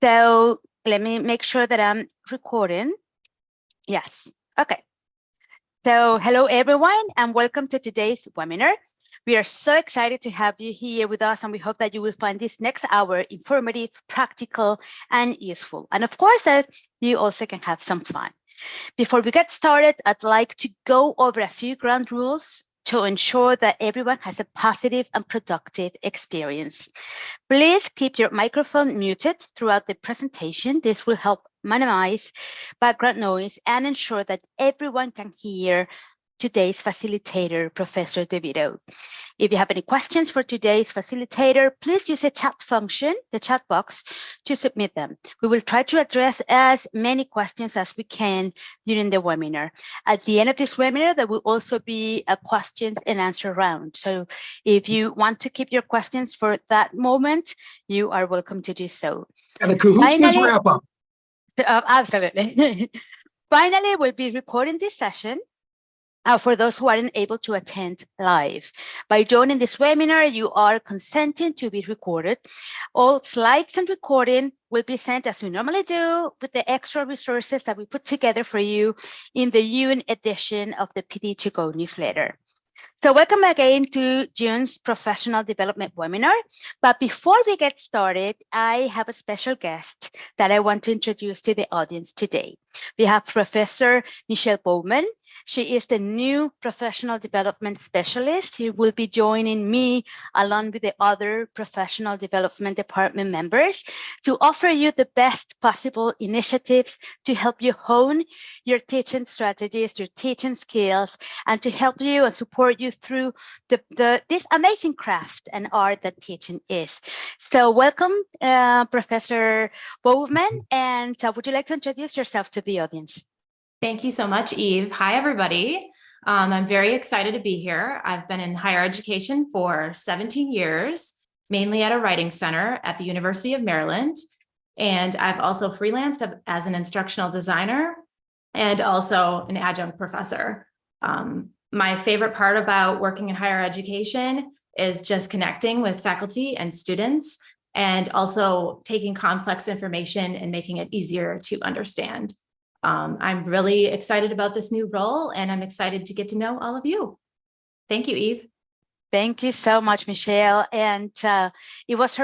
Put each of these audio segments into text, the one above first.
So let me make sure that I'm recording. Yes. Okay. So hello, everyone, and welcome to today's webinar. We are so excited to have you here with us, and we hope that you will find this next hour informative, practical, and useful. And of course, that you also can have some fun. Before we get started, I'd like to go over a few ground rules to ensure that everyone has a positive and productive experience. Please keep your microphone muted throughout the presentation. This will help minimize background noise and ensure that everyone can hear today's facilitator, Professor DeVeto. If you have any questions for today's facilitator, please use the chat function, the chat box, to submit them. We will try to address as many questions as we can during the webinar. At the end of this webinar, there will also be a questions and answer round. So if you want to keep your questions for that moment, you are welcome to do so. And a Kahoot quiz wrap up. Absolutely. Finally, we'll be recording this session for those who aren't able to attend live. By joining this webinar, you are consenting to be recorded. All slides and recording will be sent as we normally do with the extra resources that we put together for you in the June edition of the PD2Go newsletter. So welcome again to June's Professional Development Webinar. But before we get started, I have a special guest that I want to introduce to the audience today. We have Professor Michelle Bowman. She is the new Professional Development Specialist. She will be joining me along with the other Professional Development Department members to offer you the best possible initiatives to help you hone your teaching strategies, your teaching skills, and to help you and support you through this amazing craft and art that teaching is. So welcome, Professor Bowman, and would you like to introduce yourself to the audience? Thank you so much, Eve. Hi, everybody. I'm very excited to be here. I've been in higher education for 17 years, mainly at a writing center at the University of Maryland. And I've also freelanced as an instructional designer and also an adjunct professor. My favorite part about working in higher education is just connecting with faculty and students and also taking complex information and making it easier to understand. I'm really excited about this new role, and I'm excited to get to know all of you. Thank you, Eve. Thank you so much, Michelle. And it was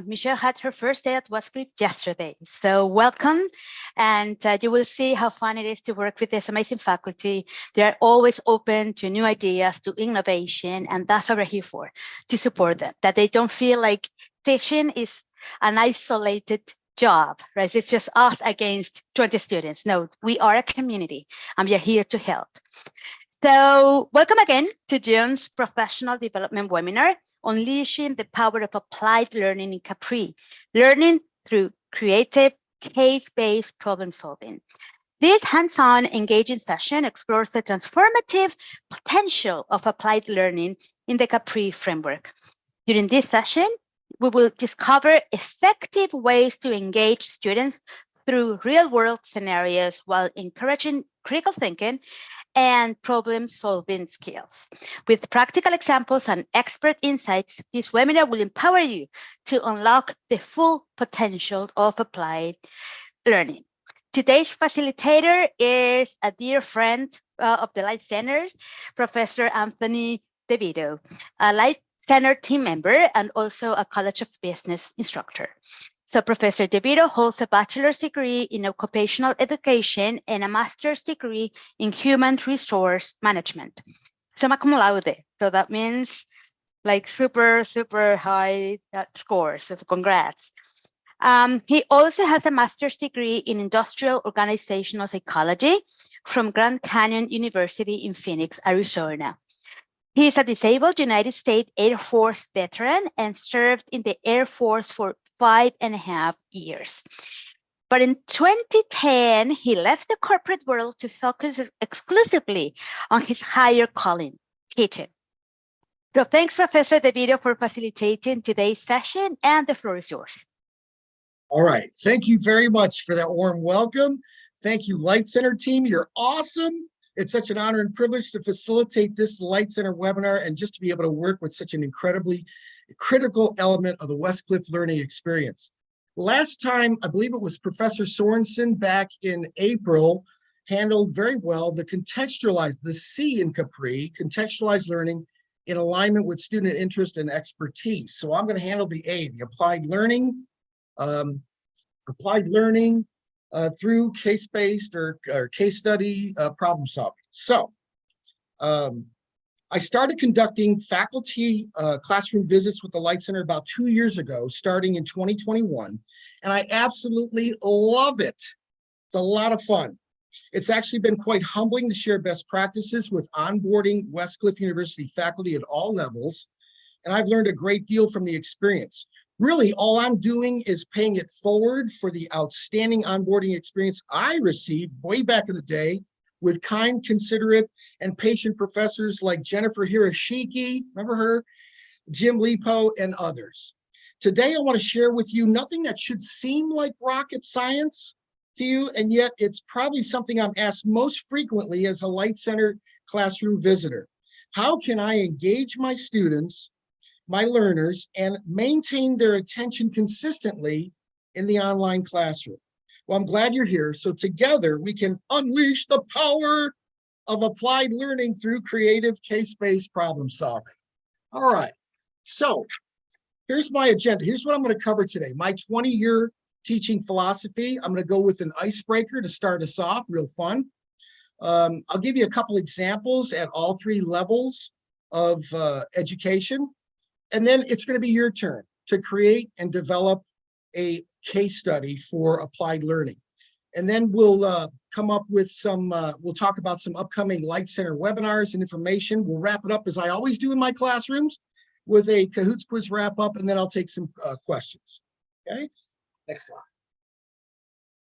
Michelle had her first day at Westcliff yesterday. So welcome. And you will see how fun it is to work with this amazing faculty. They are always open to new ideas, to innovation, and that's what we're here for, to support them, that they don't feel like teaching is an isolated job, right? It's just us against 20 students. No, we are a community and we are here to help. So welcome again to June's Professional Development Webinar, Unleashing the Power of Applied Learning in CAPRI, Learning through Creative Case-Based Problem Solving. This hands-on engaging session explores the transformative potential of applied learning in the CAPRI framework. During this session, we will discover effective ways to engage students through real-world scenarios while encouraging critical thinking and problem-solving skills. With practical examples and expert insights, this webinar will empower you to unlock the full potential of applied learning. Today's facilitator is a dear friend of the Light Centers, Professor Anthony DeVeto, a Light Center team member and also a College of Business instructor. So Professor DeVeto holds a bachelor's degree in occupational education and a master's degree in human resource management. Summa cum laude. So that means like super, super high scores. So congrats. He also has a master's degree in industrial organizational psychology from Grand Canyon University in Phoenix, Arizona. He is a disabled United States Air Force veteran and served in the Air Force for 5.5 years. But in 2010, he left the corporate world to focus exclusively on his higher calling, teaching. So thanks, Professor DeVeto, for facilitating today's session, and the floor is yours. All right. Thank you very much for that warm welcome. Thank you, Light Center team. You're awesome. It's such an honor and privilege to facilitate this Light Center webinar and just to be able to work with such an incredibly critical element of the Westcliff learning experience. Last time, I believe it was Professor Sorensen back in April, handled very well the contextualized, the C in CAPRI, contextualized learning in alignment with student interest and expertise. So I'm going to handle the A, the applied learning, through case-based or case study problem solving. So I started conducting faculty classroom visits with the Light Center about 2 years ago, starting in 2021, and I absolutely love it. It's a lot of fun. It's actually been quite humbling to share best practices with onboarding Westcliff University faculty at all levels, and I've learned a great deal from the experience. Really, all I'm doing is paying it forward for the outstanding onboarding experience I received way back in the day with kind, considerate, and patient professors like Jennifer Hiroshiki, remember her, Jim Lipo, and others. Today, I want to share with you nothing that should seem like rocket science to you, and yet it's probably something I'm asked most frequently as a Light Center classroom visitor. How can I engage my students, my learners, and maintain their attention consistently in the online classroom? Well, I'm glad you're here. So together we can unleash the power of applied learning through creative case-based problem solving. All right, so here's my agenda. Here's what I'm going to cover today. My 20-year teaching philosophy. I'm going to go with an icebreaker to start us off, real fun. I'll give you a couple examples at all three levels of education. And then it's going to be your turn to create and develop a case study for applied learning. And then we'll come up with some, we'll talk about some upcoming Light Center webinars and information. We'll wrap it up as I always do in my classrooms with a Kahoots quiz wrap up, and then I'll take some questions. Okay, next slide.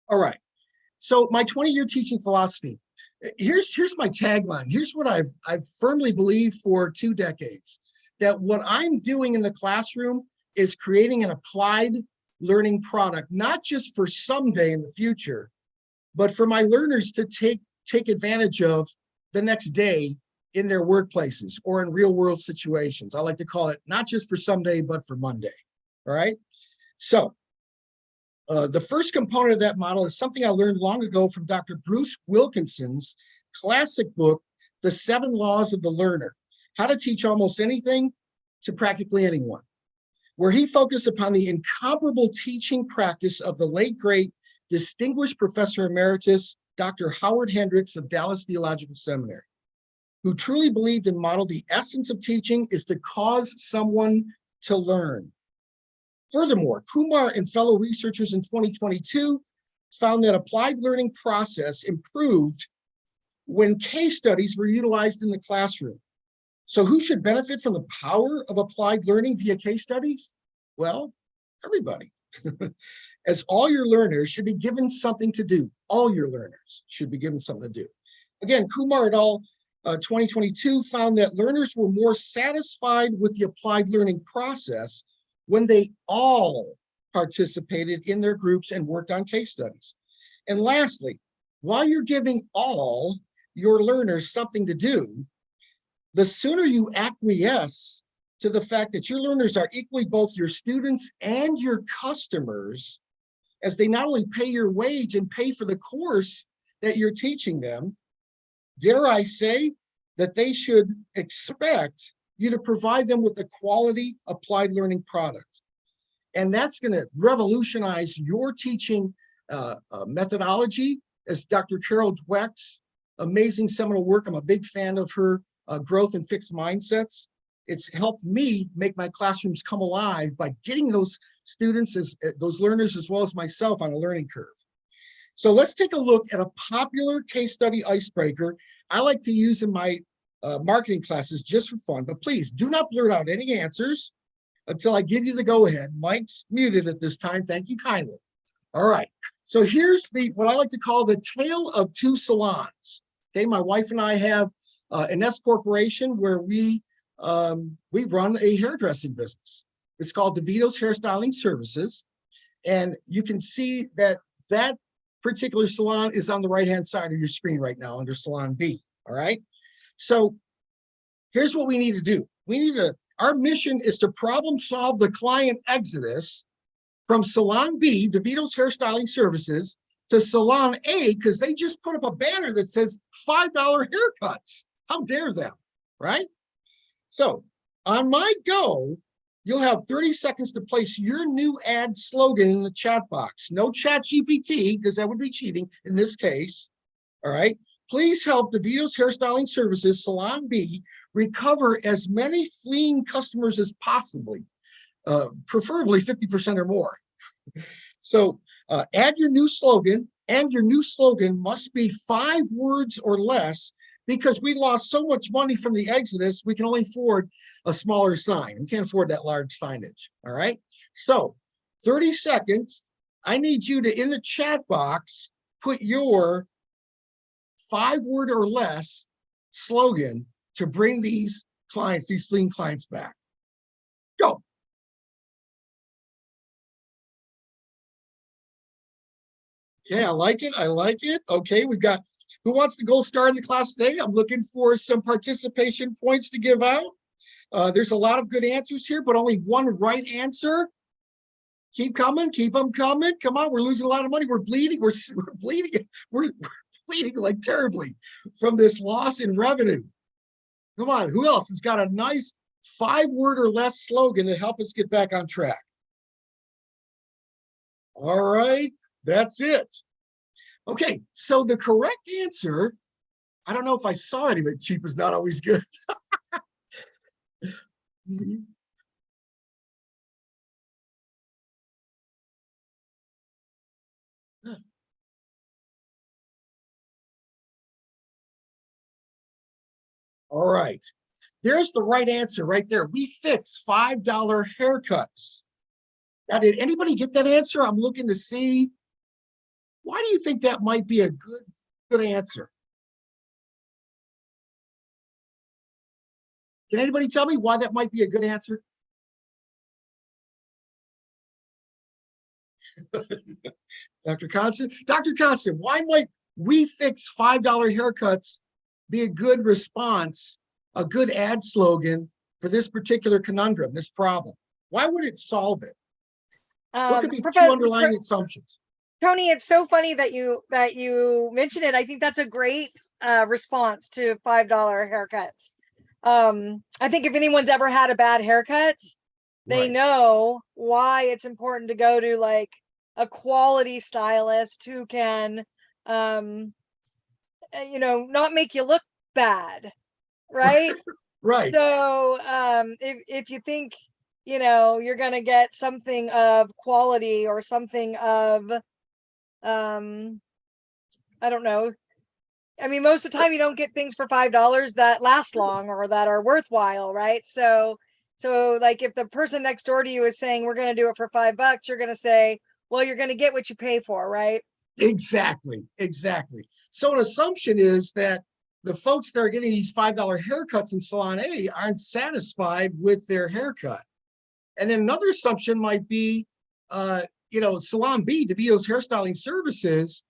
All right, so my 20-year teaching philosophy. Here's my tagline. Here's what I've firmly believed for 2 decades, that what I'm doing in the classroom is creating an applied learning product, not just for someday in the future, but for my learners to take advantage of the next day in their workplaces or in real world situations. I like to call it not just for someday, but for Monday. All right. So the first component of that model is something I learned long ago from Dr. Bruce Wilkinson's classic book, The 7 Laws of the Learner: How to Teach Almost Anything to Practically Anyone, where he focused upon the incomparable teaching practice of the late, great, distinguished Professor Emeritus, Dr. Howard Hendricks of Dallas Theological Seminary, who truly believed and modeled the essence of teaching is to cause someone to learn. Furthermore, Kumar and fellow researchers in 2022 found that applied learning process improved when case studies were utilized in the classroom. So who should benefit from the power of applied learning via case studies? Well, everybody. As all your learners should be given something to do. All your learners should be given something to do. Again, Kumar et al. 2022 found that learners were more satisfied with the applied learning process when they all participated in their groups and worked on case studies. And lastly, while you're giving all your learners something to do, the sooner you acquiesce to the fact that your learners are equally both your students and your customers, as they not only pay your wage and pay for the course that you're teaching them, dare I say that they should expect you to provide them with a quality applied learning product. And that's going to revolutionize your teaching methodology, as Dr. Carol Dweck's amazing seminal work. I'm a big fan of her growth and fixed mindsets. It's helped me make my classrooms come alive by getting those students, those learners, as well as myself, on a learning curve. So let's take a look at a popular case study icebreaker I like to use in my marketing classes just for fun, but please do not blurt out any answers until I give you the go-ahead. Mike's muted at this time. Thank you kindly. All right. So here's what I like to call the tale of 2 salons. Okay, my wife and I have an S corporation where we run a hairdressing business. It's called DeVeto's Hairstyling Services. And you can see that that particular salon is on the right-hand side of your screen right now under Salon B, all right? So here's what we need to do. Our mission is to problem solve the client exodus from Salon B, DeVeto's Hairstyling Services, to Salon A, because they just put up a banner that says $5 haircuts. How dare them, right? So on my go, you'll have 30 seconds to place your new ad slogan in the chat box. No chat GPT, because that would be cheating in this case. All right. Please help DeVeto's Hairstyling Services, Salon B, recover as many fleeing customers as possibly, preferably 50% or more. So add your new slogan, and your new slogan must be 5 words or less, because we lost so much money from the exodus, we can only afford a smaller sign. We can't afford that large signage. All right. So 30 seconds. I need you to, in the chat box, put your 5-word or less slogan to bring these clients, these fleeing clients back. Go. Yeah, I like it. I like it. Okay, we've got, who wants to go star in the class today? I'm looking for some participation points to give out. There's a lot of good answers here, but only one right answer. Keep coming, keep them coming. Come on, we're losing a lot of money. We're bleeding. We're bleeding. We're bleeding like terribly from this loss in revenue. Come on, who else has got a nice 5-word or less slogan to help us get back on track? All right, that's it. Okay, so the correct answer, I don't know if I saw any, but cheap is not always good. All right, there's the right answer right there. We fix $5 haircuts. Now, did anybody get that answer? I'm looking to see. Why do you think that might be a good answer? Can anybody tell me why that might be a good answer? Dr. Constant? Dr. Constant, why might we fix $5 haircuts be a good response, a good ad slogan for this particular conundrum, this problem? Why would it solve it? What could be two underlying assumptions? Tony, it's so funny that you mentioned it. I think that's a great response to $5 haircuts. I think if anyone's ever had a bad haircut, they know why it's important to go to like a quality stylist who can, not make you look bad, right? Right. So if you think, you're going to get something of quality or something of, I don't know. I mean, most of the time you don't get things for $5 that last long or that are worthwhile, right? So like if the person next door to you is saying we're going to do it for $5, you're going to say, well, you're going to get what you pay for, right? Exactly. So an assumption is that the folks that are getting these $5 haircuts in Salon A aren't satisfied with their haircut. And then another assumption might be, Salon B, DeVeto's Hairstyling Services,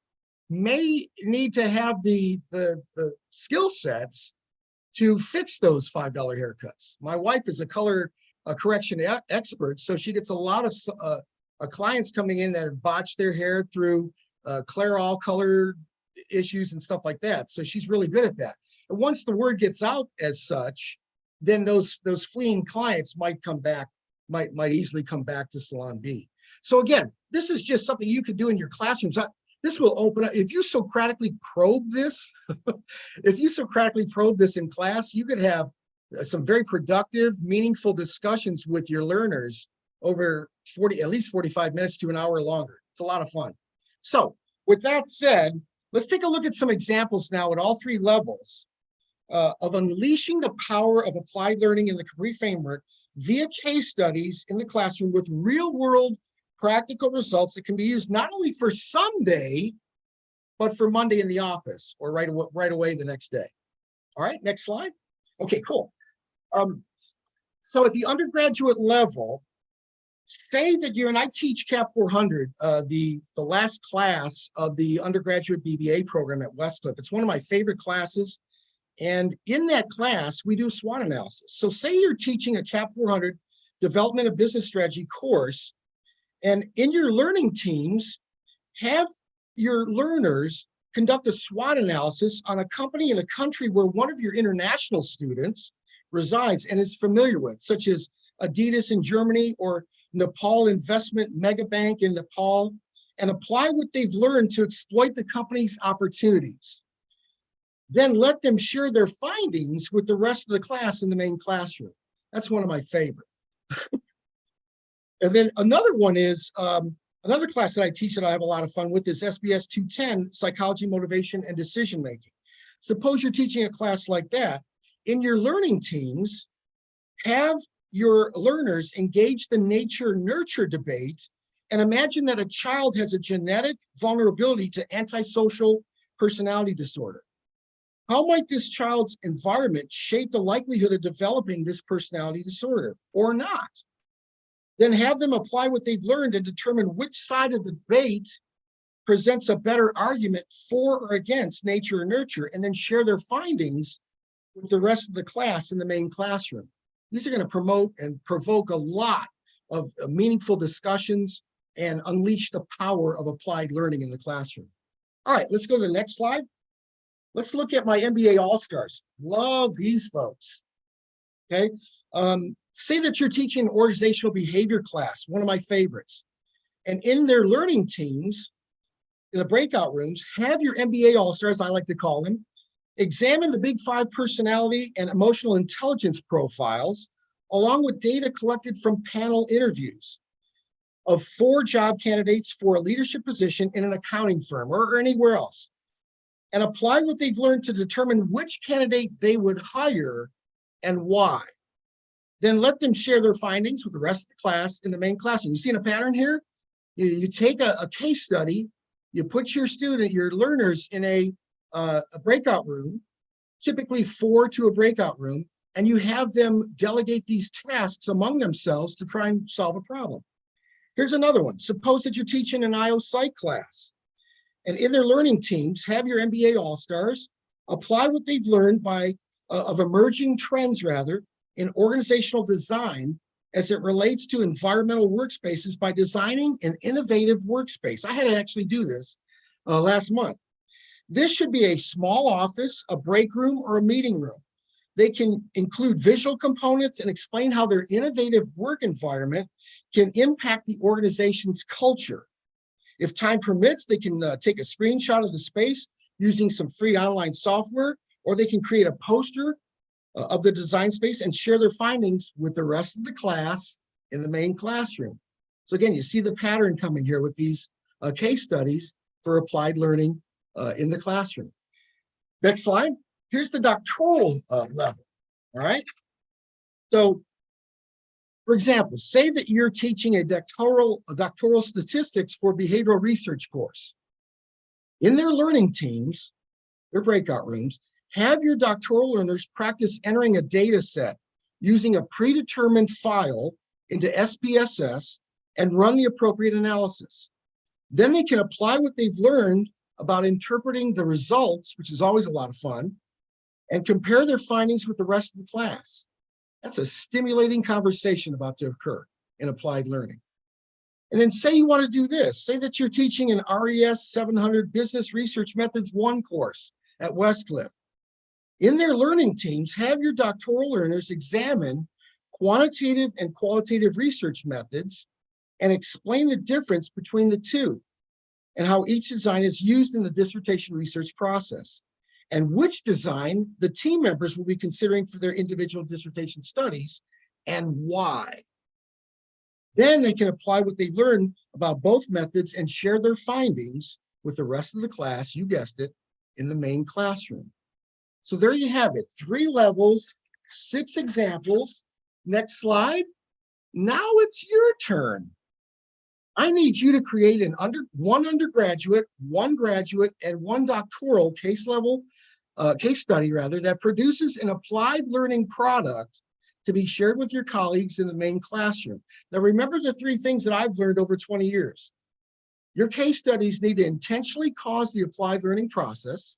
may need to have the skill sets to fix those $5 haircuts. My wife is a color correction expert, so she gets a lot of clients coming in that have botched their hair through Clairol color issues and stuff like that. So she's really good at that. And once the word gets out as such, then those fleeing clients might come back, might easily come back to Salon B. So again, this is just something you could do in your classrooms. This will open up, if you Socratically probe this, in class, you could have some very productive, meaningful discussions with your learners over at least 45 minutes to an hour longer. It's a lot of fun. So with that said, let's take a look at some examples now at all 3 levels of unleashing the power of applied learning in the CAPRI framework via case studies in the classroom with real-world practical results that can be used not only for someday, but for Monday in the office or right away the next day. All right, next slide. Okay, cool. So at the undergraduate level, say that and I teach CAP 400, the last class of the undergraduate BBA program at Westcliff. It's one of my favorite classes. And in that class, we do SWOT analysis. So say you're teaching a CAP 400 Development of Business Strategy course, And in your learning teams, have your learners conduct a SWOT analysis on a company in a country where one of your international students resides and is familiar with, such as Adidas in Germany or Nepal Investment Mega Bank in Nepal, and apply what they've learned to exploit the company's opportunities. Then let them share their findings with the rest of the class in the main classroom. That's one of my favorite. And then another one is, another class that I teach that I have a lot of fun with is SBS 210, Psychology, Motivation, and Decision Making. Suppose you're teaching a class like that. In your learning teams, have your learners engage the nature-nurture debate and imagine that a child has a genetic vulnerability to antisocial personality disorder. How might this child's environment shape the likelihood of developing this personality disorder or not? Then have them apply what they've learned and determine which side of the debate presents a better argument for or against nature or nurture, and then share their findings with the rest of the class in the main classroom. These are going to promote and provoke a lot of meaningful discussions and unleash the power of applied learning in the classroom. All right, let's go to the next slide. Let's look at my MBA All-Stars. Love these folks. Okay. Say that you're teaching an organizational behavior class, one of my favorites. And in their learning teams, in the breakout rooms, have your MBA All-Stars, I like to call them, examine the Big Five personality and emotional intelligence profiles, along with data collected from panel interviews of 4 job candidates for a leadership position in an accounting firm or anywhere else, and apply what they've learned to determine which candidate they would hire and why. Then let them share their findings with the rest of the class in the main classroom. You see a pattern here? You take a case study, you put your learners in a breakout room, typically 4 to a breakout room, and you have them delegate these tasks among themselves to try and solve a problem. Here's another one. Suppose that you're teaching an IO Psych class, and in their learning teams, have your MBA All-Stars apply what they've learned of emerging trends, in organizational design as it relates to environmental workspaces by designing an innovative workspace. I had to actually do this last month. This should be a small office, a break room, or a meeting room. They can include visual components and explain how their innovative work environment can impact the organization's culture. If time permits, they can take a screenshot of the space using some free online software, or they can create a poster of the design space and share their findings with the rest of the class in the main classroom. So again, you see the pattern coming here with these case studies for applied learning in the classroom. Next slide. Here's the doctoral level, all right? So, for example, say that you're teaching a doctoral statistics for behavioral research course. In their learning teams, their breakout rooms, have your doctoral learners practice entering a data set using a predetermined file into SPSS and run the appropriate analysis. Then they can apply what they've learned about interpreting the results, which is always a lot of fun, and compare their findings with the rest of the class. That's a stimulating conversation about to occur in applied learning. And then say you want to do this. Say that you're teaching an RES 700 Business Research Methods 1 course at Westcliff. In their learning teams, have your doctoral learners examine quantitative and qualitative research methods and explain the difference between the two and how each design is used in the dissertation research process, and which design the team members will be considering for their individual dissertation studies and why. Then they can apply what they've learned about both methods and share their findings with the rest of the class, you guessed it, in the main classroom. So there you have it, 3 levels, 6 examples. Next slide. Now it's your turn. I need you to create one undergraduate, 1 graduate, and 1 doctoral case study that produces an applied learning product to be shared with your colleagues in the main classroom. Now remember the 3 things that I've learned over 20 years. Your case studies need to intentionally cause the applied learning process.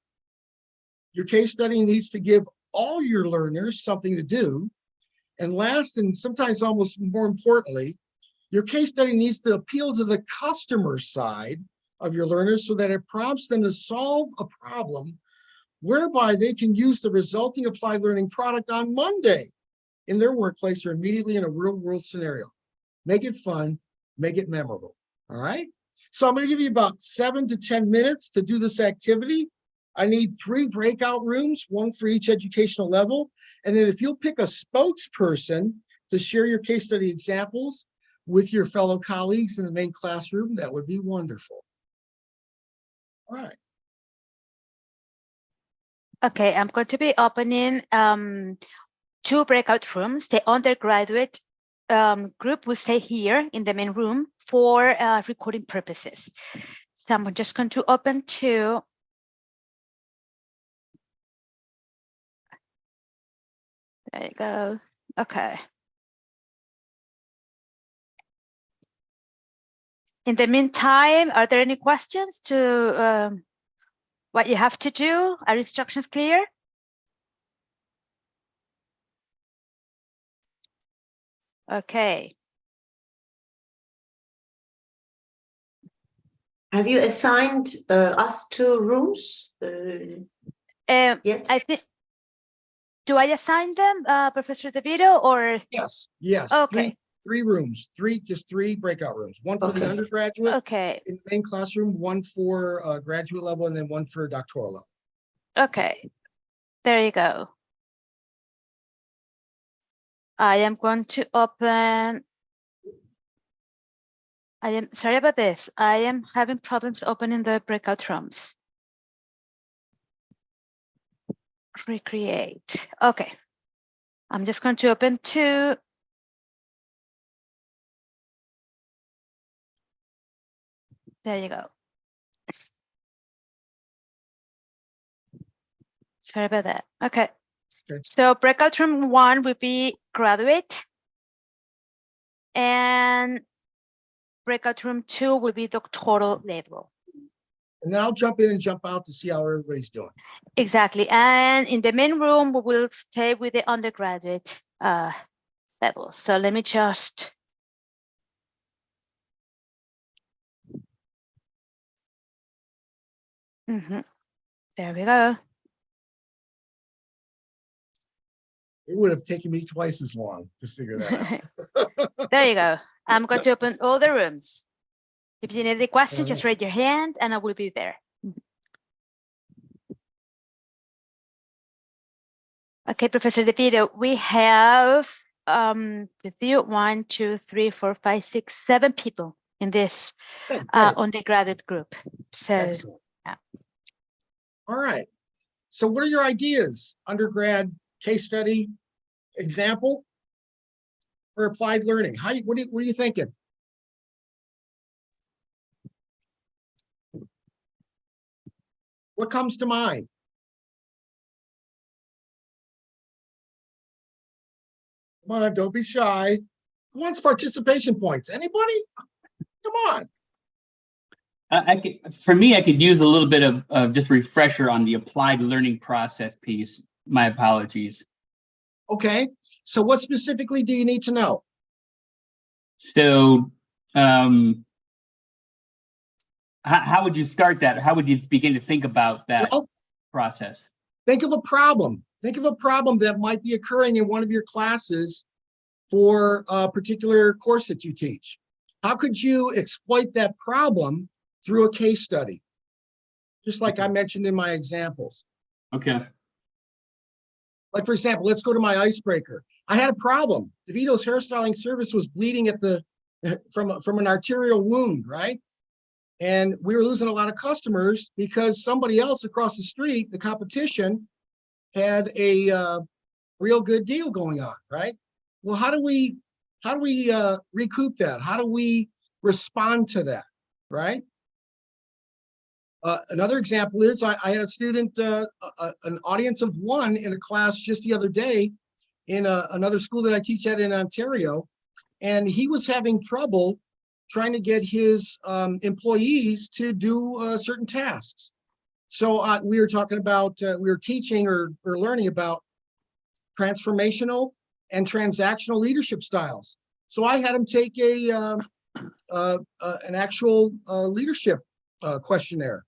Your case study needs to give all your learners something to do. And last, and sometimes almost more importantly, Your case study needs to appeal to the customer side of your learners so that it prompts them to solve a problem whereby they can use the resulting applied learning product on Monday in their workplace or immediately in a real world scenario. Make it fun, make it memorable. All right. So I'm going to give you about 7 to 10 minutes to do this activity. I need 3 breakout rooms, 1 for each educational level. And then if you'll pick a spokesperson to share your case study examples with your fellow colleagues in the main classroom, that would be wonderful. All right. Okay, I'm going to be opening 2 breakout rooms. The undergraduate group will stay here in the main room for recording purposes. So I'm just going to open 2. There you go. Okay. In the meantime, are there any questions to what you have to do? Are instructions clear? Okay. Have you assigned us 2 rooms yet? I think. Do I assign them, Professor DeVeto, or? Yes. Yes. Okay. 3 rooms, just 3 breakout rooms. 1 for the undergraduate Okay. in the main classroom, 1 for graduate level, and then 1 for doctoral level. Okay. There you go. I am going to open. I am sorry about this. I am having problems opening the breakout rooms. Recreate. Okay. I'm just going to open 2. There you go. Sorry about that. Okay. So breakout room 1 will be graduate. And breakout room 2 will be doctoral level. And then I'll jump in and jump out to see how everybody's doing. Exactly. And in the main room, we will stay with the undergraduate level. So let me just. There we go. It would have taken me twice as long to figure that out. There you go. I'm going to open all the rooms. If you need any questions, just raise your hand and I will be there. Okay, Professor DeVeto, we have with you 1, 2, 3, 4, 5, 6, 7 people in this undergraduate group. So, excellent. Yeah. All right. So what are your ideas? Undergrad case study example for applied learning. What are you thinking? What comes to mind? Come on, don't be shy. Who wants participation points? Anybody? Come on. For me, I could use a little bit of just refresher on the applied learning process piece. My apologies. Okay. So what specifically do you need to know? So how would you start that? How would you begin to think about that process? Think of a problem. Think of a problem that might be occurring in one of your classes for a particular course that you teach. How could you exploit that problem through a case study? Just like I mentioned in my examples. Okay. Like, for example, let's go to my icebreaker. I had a problem. DeVeto's hairstyling service was bleeding at from an arterial wound, right? And we were losing a lot of customers because somebody else across the street, the competition, had a real good deal going on, right? Well, how do we recoup that? How do we respond to that, right? Another example is I had a student, an audience of 1 in a class just the other day in another school that I teach at in Ontario, and he was having trouble trying to get his employees to do certain tasks. So we were talking about, we were teaching or learning about transformational and transactional leadership styles. So I had him take an actual leadership questionnaire.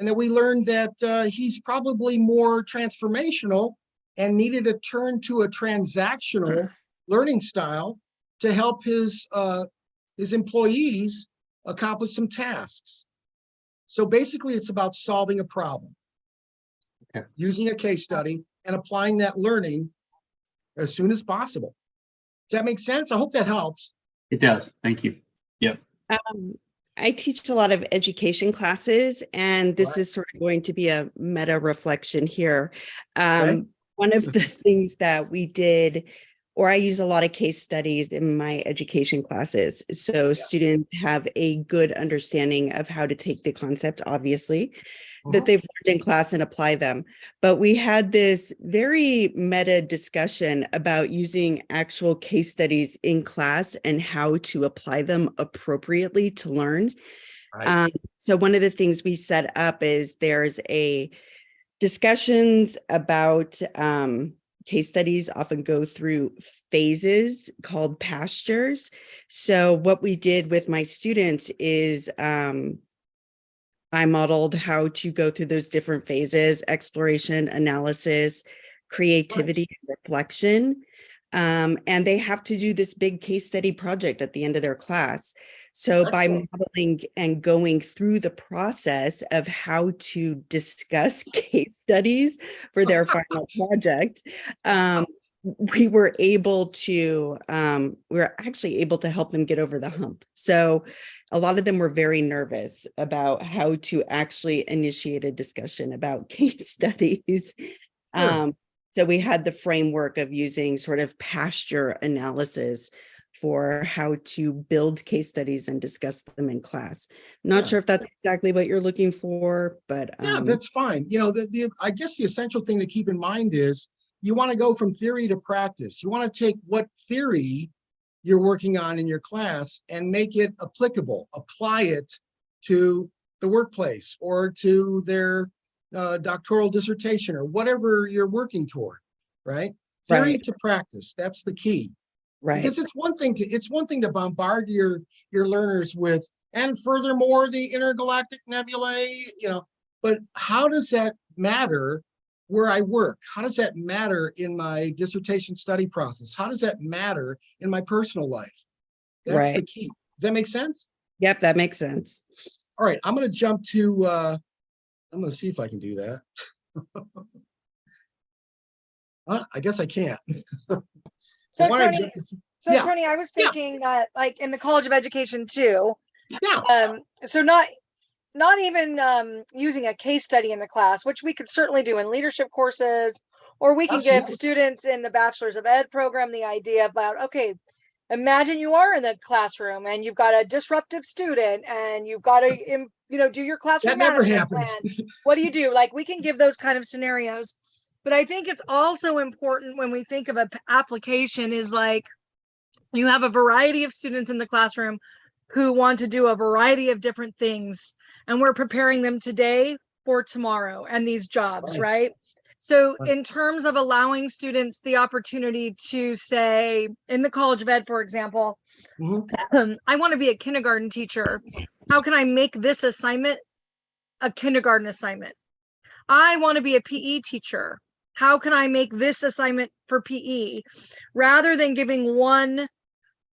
And then we learned that he's probably more transformational and needed to turn to a transactional learning style to help his employees accomplish some tasks. So basically, it's about solving a problem, using a case study and applying that learning as soon as possible. Does that make sense? I hope that helps. It does. Thank you. Yep. I teach a lot of education classes, and this Right. is sort of going to be a meta reflection here. Okay. One of the things that we did, or I use a lot of case studies in my education classes. So students have a good understanding of how to take the concept, obviously, that they've learned in class and apply them. But we had this very meta discussion about using actual case studies in class and how to apply them appropriately to learn. Right. So one of the things we set up is there's a discussions about case studies often go through phases called pastures. So what we did with my students is I modeled how to go through those different phases: exploration, analysis, creativity, reflection. And they have to do this big case study project at the end of their class. So by modeling and going through the process of how to discuss case studies for their final project, we were actually able to help them get over the hump. So a lot of them were very nervous about how to actually initiate a discussion about case studies. So we had the framework of using sort of pasture analysis for how to build case studies and discuss them in class. Not sure if that's exactly what you're looking for, but yeah, that's fine. You know, I guess the essential thing to keep in mind is you want to go from theory to practice. You want to take what theory you're working on in your class and make it applicable, apply it to the workplace or to their doctoral dissertation or whatever you're working toward, right? Theory to practice, that's the key. Right. Because it's one thing to bombard your learners with, and furthermore, the intergalactic nebulae, you know, but how does that matter where I work? How does that matter in my dissertation study process? How does that matter in my personal life? That's the key. Does that make sense? Yep, that makes sense. All right, I'm going to jump to, I'm going to see if I can do that. I guess I can't. So Tony, I was thinking that like in the College of Education too. So not even using a case study in the class, which we could certainly do in leadership courses, or we can give students in the Bachelor's of Ed program the idea about, okay, imagine you are in the classroom and you've got a disruptive student and you've got to, do your classroom management plan. What do you do? Like we can give those kind of scenarios. But I think it's also important when we think of an application is like, you have a variety of students in the classroom who want to do a variety of different things. And we're preparing them today for tomorrow and these jobs, right? So in terms of allowing students the opportunity to say, in the College of Ed, for example, I want to be a kindergarten teacher. How can I make this assignment a kindergarten assignment? I want to be a PE teacher. How can I make this assignment for PE? Rather than giving one,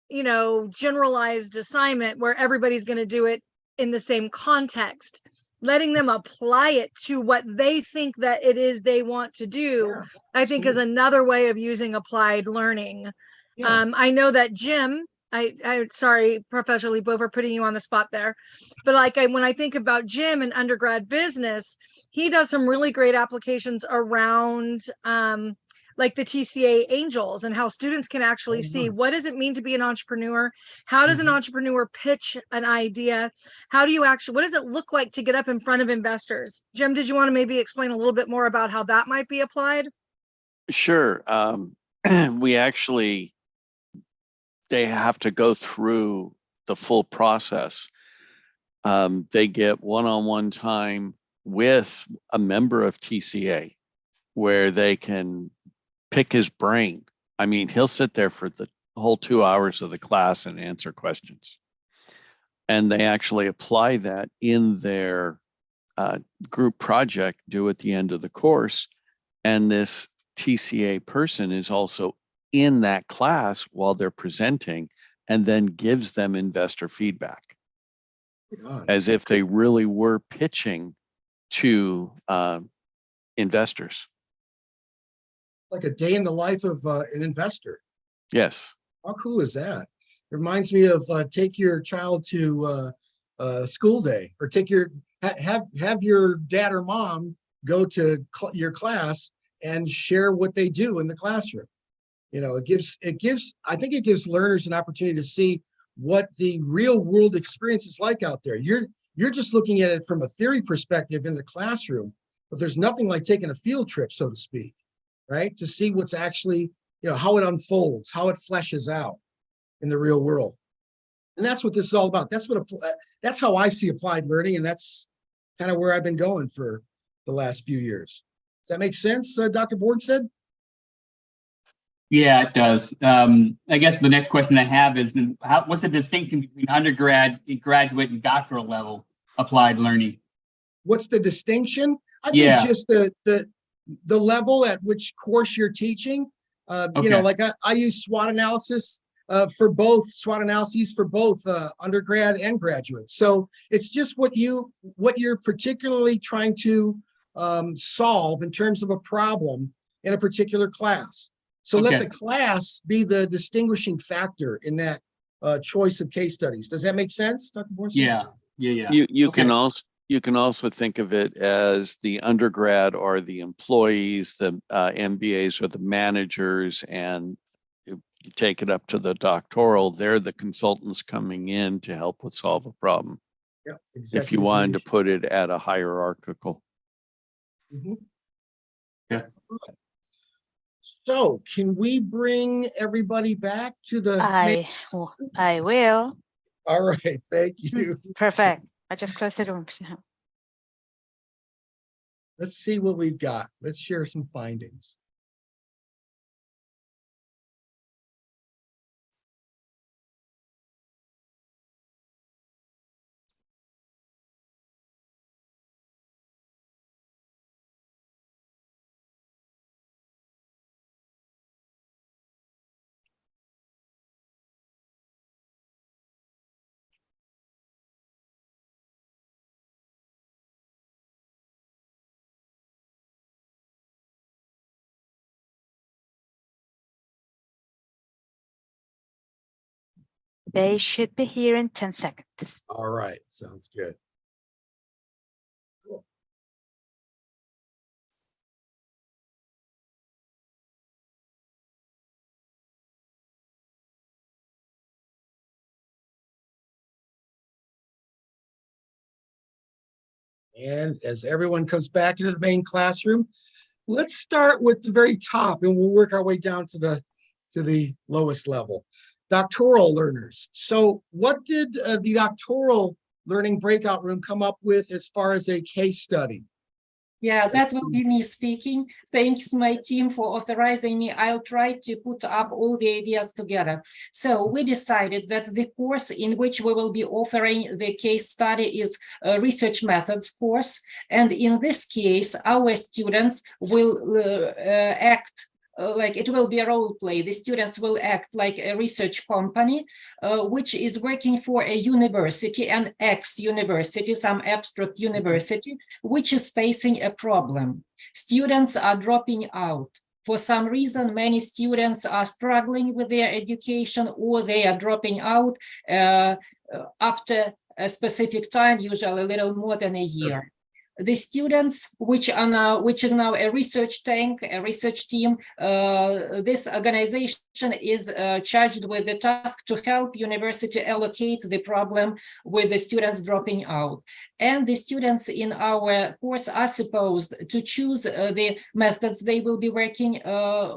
generalized assignment where everybody's going to do it in the same context, letting them apply it to what they think that it is they want to do, I think is another way of using applied learning. I know that Jim, I sorry, Professor Lebo, for putting you on the spot there. But when I think about Jim in undergrad business, he does some really great applications around like the TCA Angels and how students can actually see what does it mean to be an entrepreneur? How does an entrepreneur pitch an idea? What does it look like to get up in front of investors? Jim, did you want to maybe explain a little bit more about how that might be applied? Sure. They have to go through the full process. They get one-on-one time with a member of TCA where they can pick his brain. I mean, he'll sit there for the whole 2 hours of the class and answer questions. And they actually apply that in their group project due at the end of the course. And this TCA person is also in that class while they're presenting, and then gives them investor feedback as if they really were pitching to investors. Like a day in the life of an investor. Yes. How cool is that? It reminds me of take your child to school day, or take your have your dad or mom go to your class and share what they do in the classroom. You know, I think it gives learners an opportunity to see what the real world experience is like out there. You're just looking at it from a theory perspective in the classroom, but there's nothing like taking a field trip, so to speak, right? To see what's actually, you know, how it unfolds, how it fleshes out in the real world. And that's what this is all about. That's how I see applied learning, and that's kind of where I've been going for the last few years. Does that make sense, Dr. Bornstead? Yeah, it does. I guess the next question I have is, what's the distinction between undergrad, graduate, and doctoral level applied learning? What's the distinction? I think just the level at which course you're teaching. You know, like I use SWOT analysis for both undergrad and graduate. So it's just what you're particularly trying to solve in terms of a problem in a particular class. So let the class be the distinguishing factor in that choice of case studies. Does that make sense, Dr. Bornstein? Yeah. You can also think of it as the undergrad are the employees, the MBAs are the managers, and you take it up to the doctoral, they're the consultants coming in to help with solve a problem. Yeah, if you wanted to put it at a hierarchical. Yeah. So can we bring everybody back to the I will. All right, thank you. Perfect. I just closed the room. Let's see what we've got. Let's share some findings. They should be here in 10 seconds. All right, sounds good. Cool. And as everyone comes back into the main classroom, let's start with the very top and we'll work our way down to the lowest level. Doctoral learners. So what did the doctoral learning breakout room come up with as far as a case study? Yeah, that will be me speaking. Thanks my team for authorizing me. I'll try to put up all the ideas together. So we decided that the course in which we will be offering the case study is a research methods course. And in this case, our students will act like it will be a role play. The students will act like a research company, which is working for a university, an ex-university, some abstract university, which is facing a problem. Students are dropping out. For some reason, many students are struggling with their education, or they are dropping out after a specific time, usually a little more than a year. The students, which is now a research tank, a research team, this organization is charged with the task to help university allocate the problem with the students dropping out. And the students in our course are supposed to choose the methods they will be working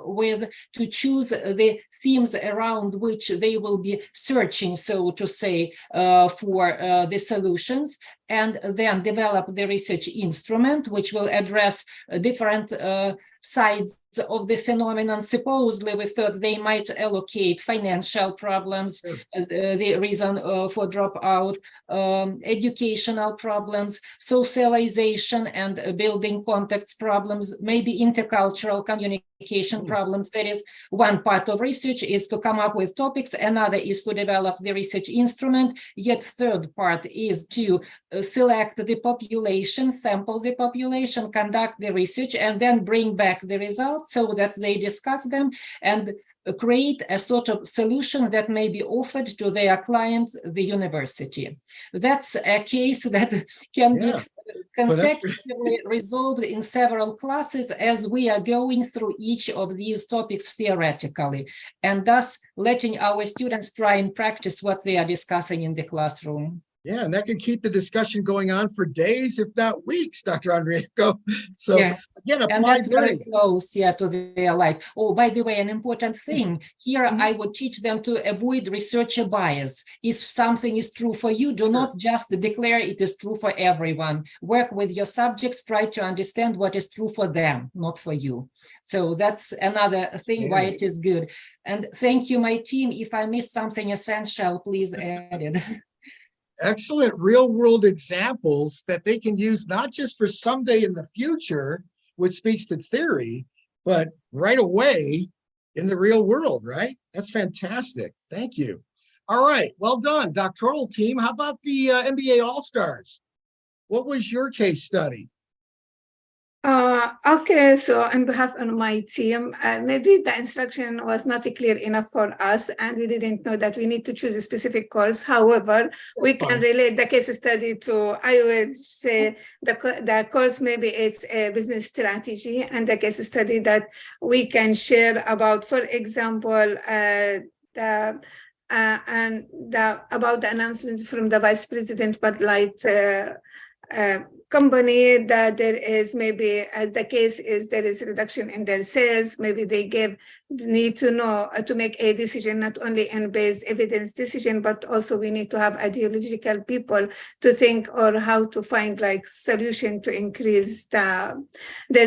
with, to choose the themes around which they will be searching, so to say, for the solutions, and then develop the research instrument, which will address different sides of the phenomenon. Supposedly, we thought they might allocate financial problems, the reason for dropout, educational problems, socialization and building contacts problems, maybe intercultural communication problems. That is one part of research, is to come up with topics. Another is to develop the research instrument. Yet third part is to select the population, sample the population, conduct the research, and then bring back the results so that they discuss them and create a sort of solution that may be offered to their clients, the university. That's a case that can be consecutively resolved in several classes as we are going through each of these topics theoretically, and thus letting our students try and practice what they are discussing in the classroom. Yeah, and that could keep the discussion going on for days, if not weeks, Dr. Andreevko. So again, applied and that's learning. very close, to their life. Oh, by the way, an important thing here, I would teach them to avoid researcher bias. If something is true for you, do not just declare it is true for everyone. Work with your subjects, try to understand what is true for them, not for you. So that's another thing why it is good. And thank you, my team. If I missed something essential, please add it. Excellent real world examples that they can use not just for someday in the future, which speaks to theory, but right away in the real world, right? That's fantastic. Thank you. All right, well done, doctoral team. How about the MBA All-Stars? What was your case study? Okay, so on behalf of my team, maybe the instruction was not clear enough for us, and we didn't know that we need to choose a specific course. However, we can relate the case study to, I would say, the course, maybe it's a business strategy, and the case study that we can share about, for example, about the announcement from the Vice President Bud Light company that there is maybe, as the case is, there is reduction in their sales. Maybe they need to know to make a decision, not only in based evidence decision, but also we need to have ideological people to think or how to find like solution to increase their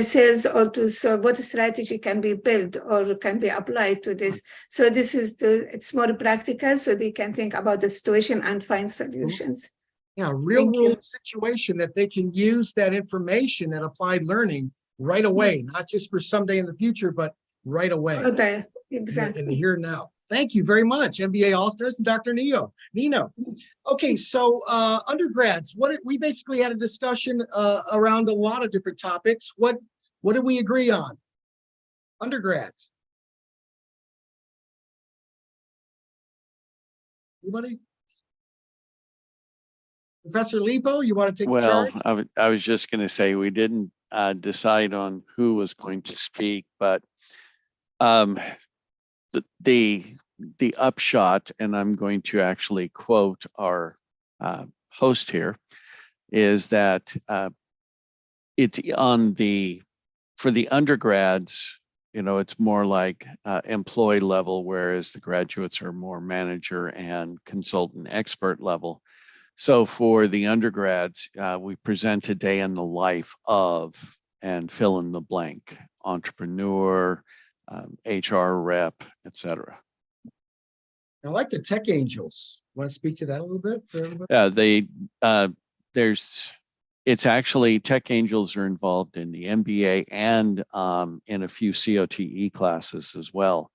sales, or to so what strategy can be built or can be applied to this. So this is it's more practical, so they can think about the situation and find solutions. Yeah, real world situation that they can use that information, that applied learning right away, not just for someday in the future, but right away. Okay, exactly. In the here and now. Thank you very much, MBA All-Stars and Dr. Nino. Okay, so undergrads, we basically had a discussion around a lot of different topics. What did we agree on? Undergrads. Anybody? Professor Lipo, you want to take Well, charge? I was just going to say we didn't decide on who was going to speak, but the upshot, and I'm going to actually quote our host here, is that it's for the undergrads, it's more like employee level, whereas the graduates are more manager and consultant expert level. So for the undergrads, we present a day in the life of, and fill in the blank, entrepreneur, HR rep, etc. I like the tech angels. Want to speak to that a little bit for everybody? It's actually tech angels are involved in the MBA and in a few COTE classes as well.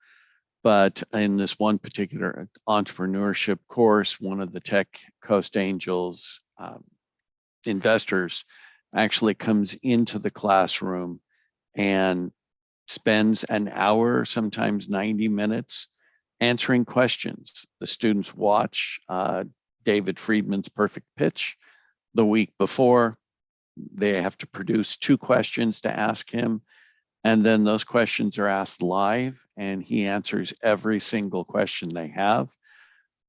But in this one particular entrepreneurship course, one of the Tech Coast Angels investors actually comes into the classroom and spends an hour, sometimes 90 minutes, answering questions. The students watch David Friedman's Perfect Pitch the week before. They have to produce 2 questions to ask him. And then those questions are asked live, and he answers every single question they have.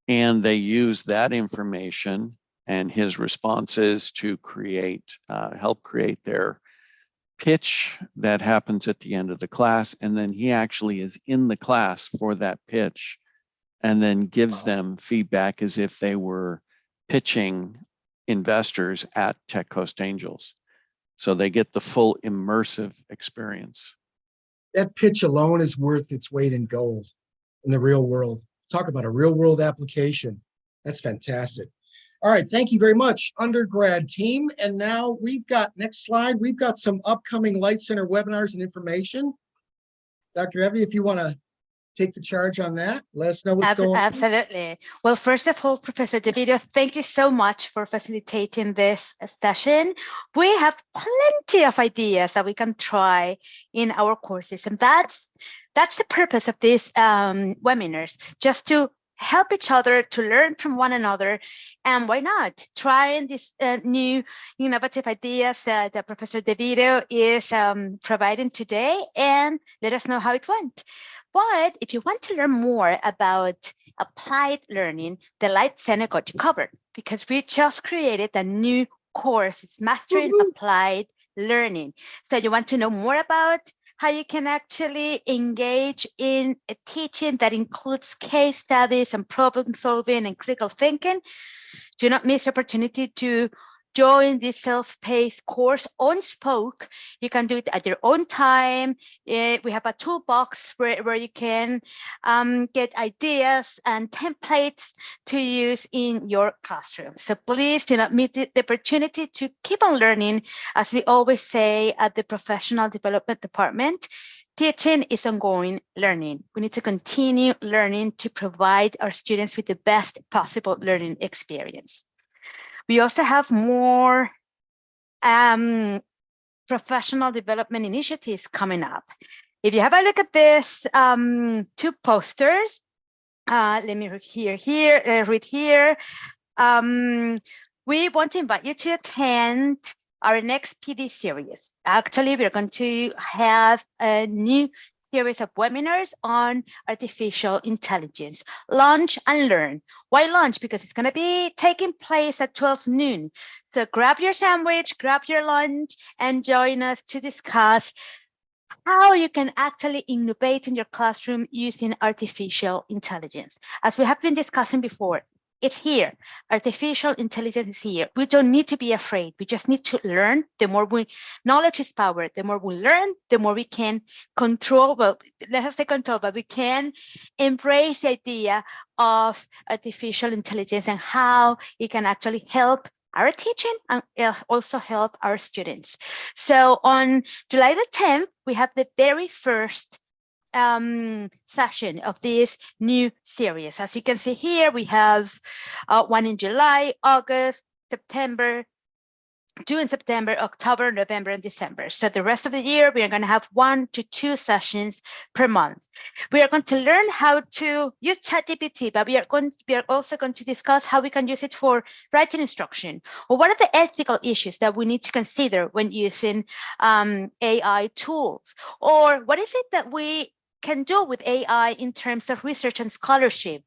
And they use that information and his responses to help create their pitch that happens at the end of the class. And then he actually is in the class for that pitch and then gives them feedback as if they were pitching investors at Tech Coast Angels. So they get the full immersive experience. that pitch alone is worth its weight in gold in the real world. Talk about a real world application. That's fantastic. All right, thank you very much, undergrad team. And now we've got, next slide, we've got some upcoming Light Center webinars and information. Dr. Evie, if you want to take the charge on that, let us know what's going on. Absolutely. Well, first of all, Professor DeVeto, thank you so much for facilitating this session. We have plenty of ideas that we can try in our courses, and that's the purpose of these webinars, just to help each other, to learn from one another, and why not trying these new innovative ideas that Professor DeVeto is providing today, and let us know how it went. But if you want to learn more about applied learning, the Light Center got you covered, because we just created a new course. It's Mastering Applied Learning. So you want to know more about how you can actually engage in a teaching that includes case studies and problem solving and critical thinking. Do not miss the opportunity to join this self-paced course on Spoke. You can do it at your own time. We have a toolbox where you can get ideas and templates to use in your classroom. So please do not miss the opportunity to keep on learning. As we always say at the Professional Development Department, teaching is ongoing learning. We need to continue learning to provide our students with the best possible learning experience. We also have more professional development initiatives coming up. If you have a look at this, two posters, let me read here. We want to invite you to attend our next PD series. Actually, we're going to have a new series of webinars on artificial intelligence. Lunch and learn. Why lunch? Because it's going to be taking place at 12 noon. So grab your sandwich, grab your lunch, and join us to discuss how you can actually innovate in your classroom using artificial intelligence. As we have been discussing before, it's here. Artificial intelligence is here. We don't need to be afraid. We just need to learn. The more knowledge is power. The more we learn, the more we can control. Well, let's say control, but we can embrace the idea of artificial intelligence and how it can actually help our teaching and also help our students. So on July the 10th, we have the very first session of this new series. As you can see here, we have one in July, August, September, June, September, October, November, and December. So the rest of the year, we are going to have 1 to 2 sessions per month. We are going to learn how to use ChatGPT, but we are also going to discuss how we can use it for writing instruction, or what are the ethical issues that we need to consider when using AI tools, or what is it that we can do with AI in terms of research and scholarship,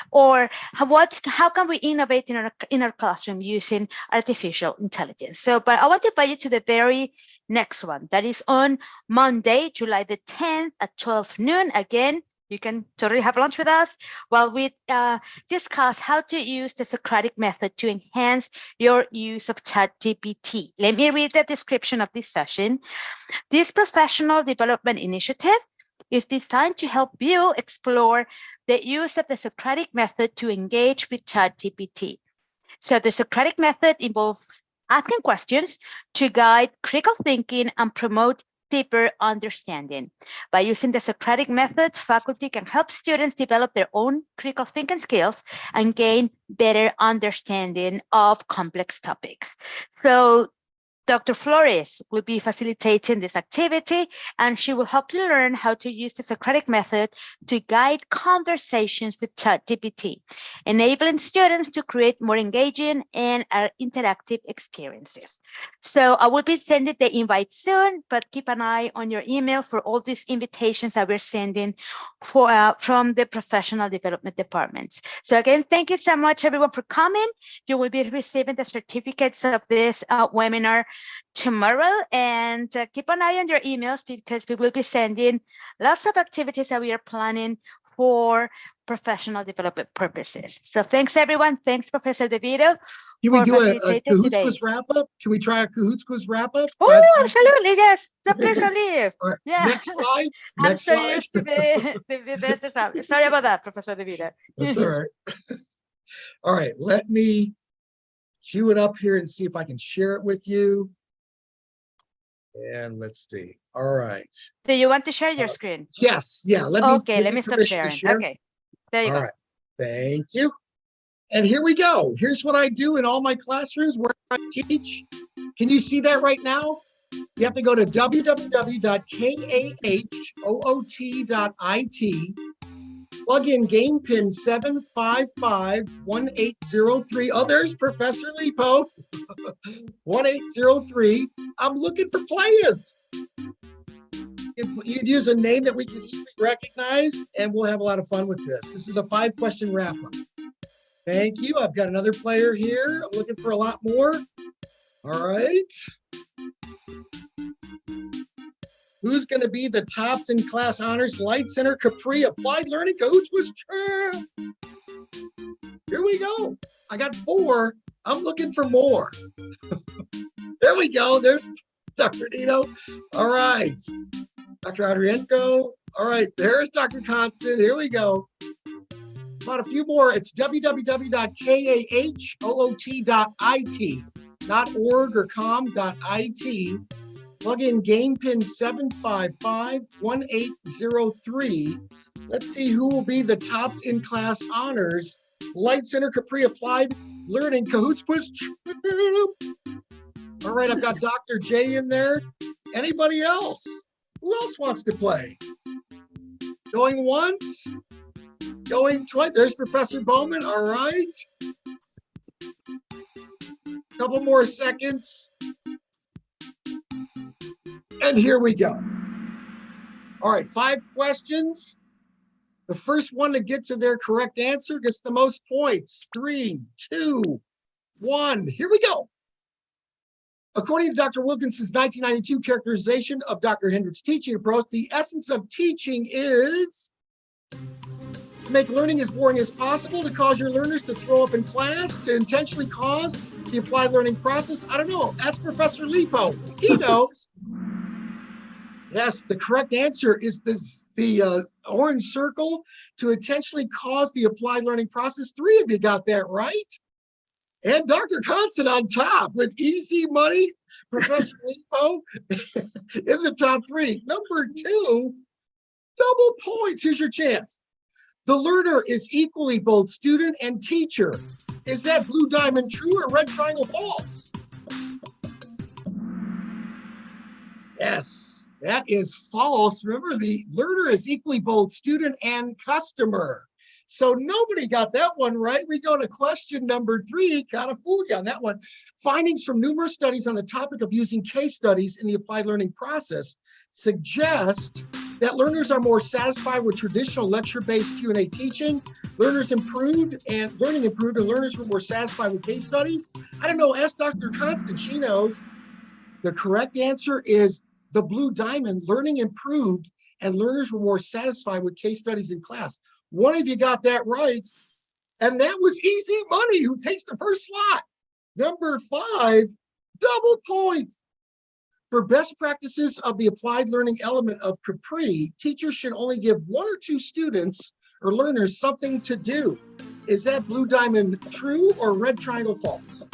or how can we innovate in our classroom using artificial intelligence. So, but I want to invite you to the very next one. That is on Monday, July the 10th at 12 noon. Again, you can totally have lunch with us while we discuss how to use the Socratic method to enhance your use of ChatGPT. Let me read the description of this session. This professional development initiative is designed to help you explore the use of the Socratic method to engage with ChatGPT. So the Socratic method involves asking questions to guide critical thinking and promote deeper understanding. By using the Socratic method, faculty can help students develop their own critical thinking skills and gain better understanding of complex topics. So Dr. Flores will be facilitating this activity, and she will help you learn how to use the Socratic method to guide conversations with ChatGPT, enabling students to create more engaging and interactive experiences. So I will be sending the invite soon, but keep an eye on your email for all these invitations that we're sending from the Professional Development Department. So again, thank you so much, everyone, for coming. You will be receiving the certificates of this webinar tomorrow, and keep an eye on your emails, because we will be sending lots of activities that we are planning for professional development purposes. So thanks, everyone. Thanks, Professor DeVeto. Can we do a facilitating Kahoots today. quiz wrap up? Can we try a Kahoots quiz wrap up? Oh, absolutely. Yes. The pleasure leave. All right. Yeah. Next slide. I'm Next so slide. used to be better. Sorry about that, Professor DeVeto. That's all right. All right. Let me cue it up here and see if I can share it with you. And let's see. All right. Do you want to share your screen? Yes. Yeah. Let me stop sharing. share. Okay. There you All go. right. Thank you. And here we go. Here's what I do in all my classrooms where I teach. Can you see that right now? You have to go to www.kahoot.it, plug in game pin 7551803. Oh, there's Professor Lipo. 1803. I'm looking for players. You'd use a name that we can easily recognize, and we'll have a lot of fun with this. This is a 5-question wrap-up. Thank you. I've got another player here. I'm looking for a lot more. All right. Who's going to be the tops in class honors? Light Center, CAPRI, Applied Learning, Kahoots was Here we go. I got 4. I'm looking for more. There we go. There's Dr. Nino. All right. Dr. Adrienko. All right. There's Dr. Constant. Here we go. About a few more. It's www.kahoot.it, not .org or com.it. Plug in game pin 7551803. Let's see who will be the tops in class honors. Light Center, CAPRI, Applied Learning, Kahoots quiz. All right, I've got Dr. J in there. Anybody else? Who else wants to play? Going once? Going twice? There's Professor Bowman. All right. Couple more seconds. And here we go. All right, 5 questions. The first one to get to their correct answer gets the most points. 3, 2, 1. Here we go. According to Dr. Wilkinson's 1992 characterization of Dr. Hendricks' teaching approach, the essence of teaching is to make learning as boring as possible, to cause your learners to throw up in class, to intentionally cause the applied learning process. I don't know. Ask Professor Lipo. He knows. Yes, the correct answer is the orange circle, to intentionally cause the applied learning process. 3 of you got that right. And Dr. Constant on top with easy money. Professor Lipo in the top 3. Number 2, double points. Here's your chance. The learner is equally both student and teacher. Is that blue diamond true or red triangle false? Yes, that is false. Remember, the learner is equally both student and customer. So nobody got that one right. We go to question number 3. Kind of fooled you on that one. Findings from numerous studies on the topic of using case studies in the applied learning process suggest that learners are more satisfied with traditional lecture-based Q&A teaching. Learning improved, and learners were more satisfied with case studies. I don't know, ask Dr. Constant, she knows. The correct answer is the blue diamond. Learning improved, and learners were more satisfied with case studies in class. One of you got that right, and that was easy money. Who takes the first slot? Number 5, double points. For best practices of the applied learning element of CAPRI, teachers should only give 1 or 2 students or learners something to do. Is that blue diamond true or red triangle false?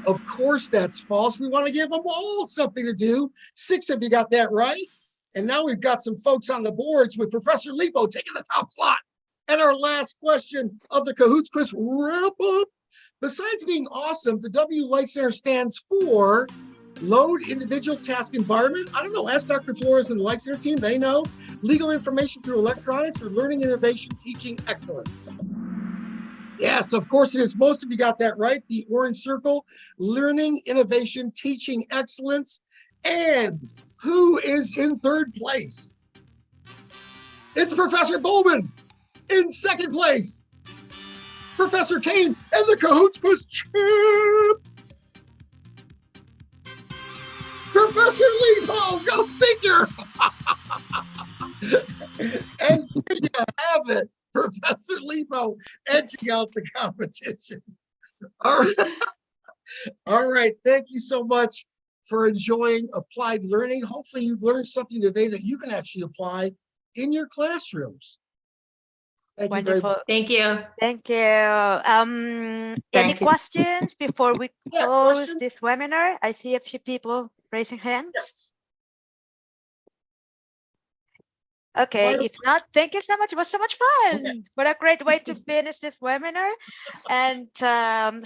Of course that's false. We want to give them all something to do. 6 of you got that right. And now we've got some folks on the boards with Professor Lipo taking the top slot. And our last question of the Kahoots quiz wrap up. Besides being awesome, the W Light Center stands for Load Individual Task Environment. I don't know, ask Dr. Flores and the Light Center team, they know. Legal information through electronics, or learning innovation, teaching excellence. Yes, of course it is. Most of you got that right. The orange circle, learning innovation, teaching excellence. And who is in 3rd place? It's Professor Bowman. In 2nd place, Professor Kane and the Kahoots quiz champ, Professor Lipo. Go figure. And there you have it, Professor Lebo edging out the competition. All right. All right. Thank you so much for enjoying applied learning. Hopefully you've learned something today that you can actually apply in your classrooms. Thank you very Wonderful. much. Thank you. Thank you. Any questions before we Yeah, close questions? this webinar? I see a few people raising hands. Yes. Okay, Fire- if not, thank you so much. It was so much fun. Okay. What a great way to finish this webinar. And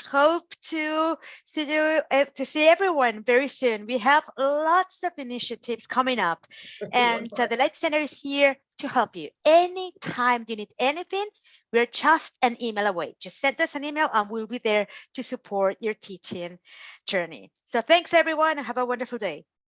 hope to see everyone very soon. We have lots of initiatives coming up, and the Light Center is here to help you. Anytime you need anything, we're just an email away. Just send us an email and we'll be there to support your teaching journey. So thanks everyone and have a wonderful day.